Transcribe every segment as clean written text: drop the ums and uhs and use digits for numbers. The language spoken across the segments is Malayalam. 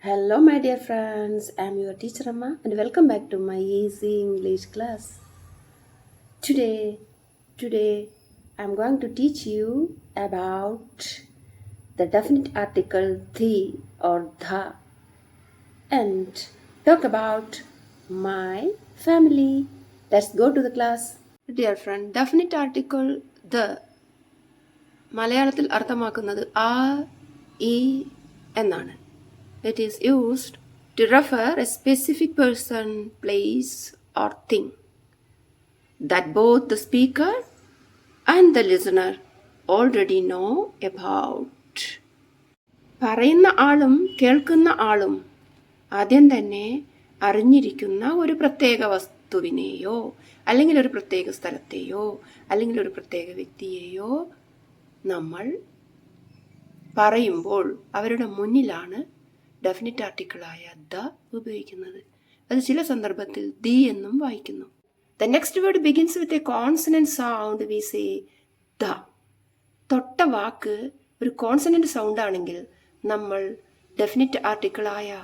Hello, my dear friends. I'm your teacher Amma, and welcome back to my easy English class. Today, I'm going to teach you about the definite article the or the, and talk about my family. Let's go to the class. Dear friend, definite article the മലയാളത്തിൽ അർത്ഥമാക്കുന്നത് ആ ഈ എന്നാണ്. It is used to refer a specific person, place or thing that both the speaker and the listener already know about. പറയുന്ന ആളും കേൾക്കുന്ന ആളും ആദ്യം തന്നെ അറിഞ്ഞിരിക്കുന്ന ഒരു പ്രത്യേക വസ്തുവിനെയോ അല്ലെങ്കിൽ ഒരു പ്രത്യേക സ്ഥലത്തെയോ അല്ലെങ്കിൽ ഒരു പ്രത്യേക വ്യക്തിയെയോ നമ്മൾ പറയുമ്പോൾ അവരുടെ മുന്നിലാണ് ഡെഫിനിറ്റ് ആർട്ടിക്കിളായ ദ ഉപയോഗിക്കുന്നത്. അത് ചില സന്ദർഭത്തിൽ ദി എന്നും വായിക്കുന്നു. The next word begins with a consonant sound. We say the. തൊട്ട വാക്ക് ഒരു കോൺസണന്റ് സൗണ്ട് ആണെങ്കിൽ നമ്മൾ ഡെഫിനിറ്റ് ആർട്ടിക്കിളായ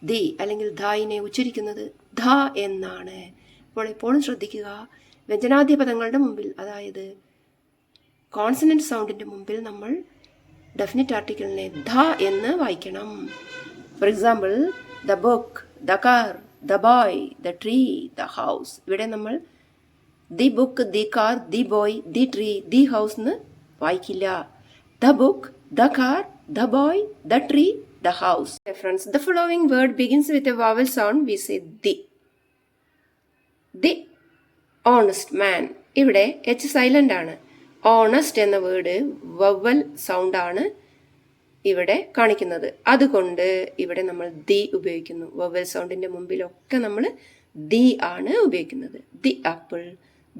ദി അല്ലെങ്കിൽ ധായിനെ ഉച്ചരിക്കുന്നത് ധ എന്നാണ്. അപ്പോൾ എപ്പോഴും ശ്രദ്ധിക്കുക, വ്യഞ്ജനാദ്യ പദങ്ങളുടെ മുമ്പിൽ, അതായത് കോൺസണന്റ് സൗണ്ടിന്റെ മുമ്പിൽ നമ്മൾ ഡെഫിനിറ്റ് ആർട്ടിക്കിളിനെ ധ എന്ന് വായിക്കണം. For example, the book, the car, the boy, the tree, the house. ഇവിടെ നമ്മൾ the book, the car, the boy, the tree, the house എന്ന് വായിക്കില്ല. The book, the car, the boy, the tree, the house. Friends, the following word begins with a vowel sound. We say the. The honest man. ഇവിടെ എച്ച് സൈലന്റ് ആണ്. ഓണസ്റ്റ് എന്ന വേർഡ് വവൽ സൗണ്ട് ആണ് ഇവിടെ കാണിക്കുന്നത്. അതുകൊണ്ട് ഇവിടെ നമ്മൾ ദി ഉപയോഗിക്കുന്നു. വവൽ സൗണ്ടിന്റെ മുമ്പിലൊക്കെ നമ്മൾ ദി ആണ് ഉപയോഗിക്കുന്നത്. The apple,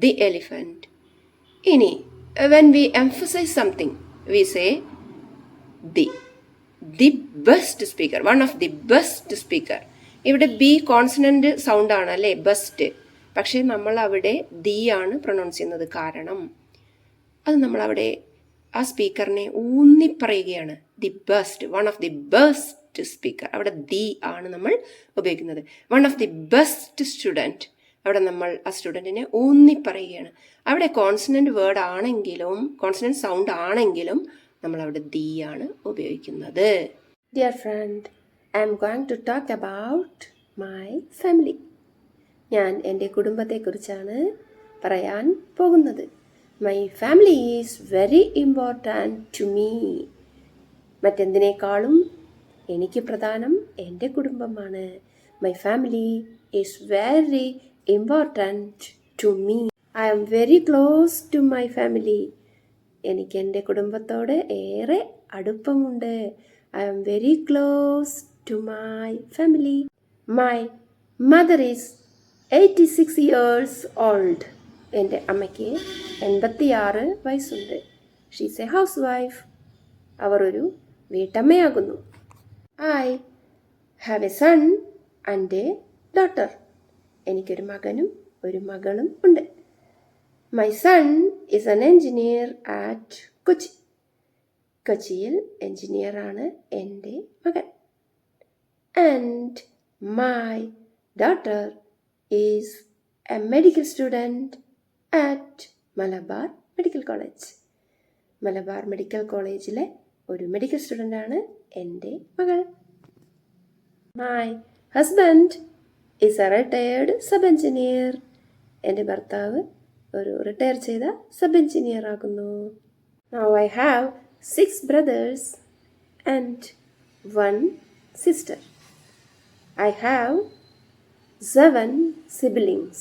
the elephant. ഇനി when we emphasize something, we say the best speaker, one of the best speaker. ഇവിടെ ബി കോൺസണന്റ് സൗണ്ട് ആണ് അല്ലേ, ബെസ്റ്റ്. പക്ഷെ നമ്മൾ അവിടെ ദി ആണ് പ്രൊനൗൺസ് ചെയ്യുന്നത്. കാരണം അത് നമ്മളവിടെ ആ സ്പീക്കറിനെ ഊന്നി പറയുകയാണ്. The best, one of the best speaker. അവിടെ ദി ആണ് നമ്മൾ ഉപയോഗിക്കുന്നത്. One of the best student, അവിടെ നമ്മൾ ആ സ്റ്റുഡൻറ്റിനെ ഊന്നി പറയുകയാണ്. അവിടെ കോൺസണന്റ് വേർഡ് ആണെങ്കിലും, കോൺസണന്റ് സൗണ്ട് ആണെങ്കിലും നമ്മൾ അവിടെ ദി ആണ് ഉപയോഗിക്കുന്നത്. Dear friend, I'm going to talk about my family. ഞാൻ എൻ്റെ കുടുംബത്തെക്കുറിച്ചാണ് പറയാൻ പോകുന്നത്. My family is very important to me. മറ്റെന്തിനേക്കാളും എനിക്ക് പ്രധാനം എൻ്റെ കുടുംബമാണ്. My family is very important to me. I am very close to my family. എനിക്ക് എൻ്റെ കുടുംബത്തോട് ഏറെ അടുപ്പമുണ്ട്. I am very close to my family. My mother is 86 years old. എൻ്റെ അമ്മയ്ക്ക് 86 വയസ്സുണ്ട്. She's a housewife. അവർ ഒരു വീട്ടമ്മയാകുന്നു. I have a son and a daughter. എനിക്കൊരു മകനും ഒരു മകളും ഉണ്ട്. My son is an engineer at Kochi. കൊച്ചിയിൽ എൻജിനീയറാണ് എൻ്റെ മകൻ. And my daughter is a medical student at Malabar medical college. Malabar medical കോളേജിലെ ഒരു മെഡിക്കൽ സ്റ്റുഡൻ്റ് ആണ് എൻ്റെ മകൾ. My husband is A retired sub engineer. എൻ്റെ ഭർത്താവ് ഒരു റിട്ടയർ ചെയ്ത സബ് എഞ്ചിനീയർ ആകുന്നു. Now I have 6 brothers and 1 sister. I have 7 siblings.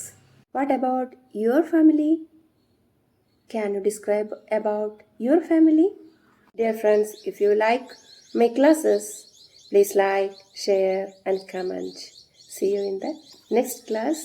What about your family? Can you describe about your family? Dear friends, if you like my classes, please like, share and comment. See you in the next class.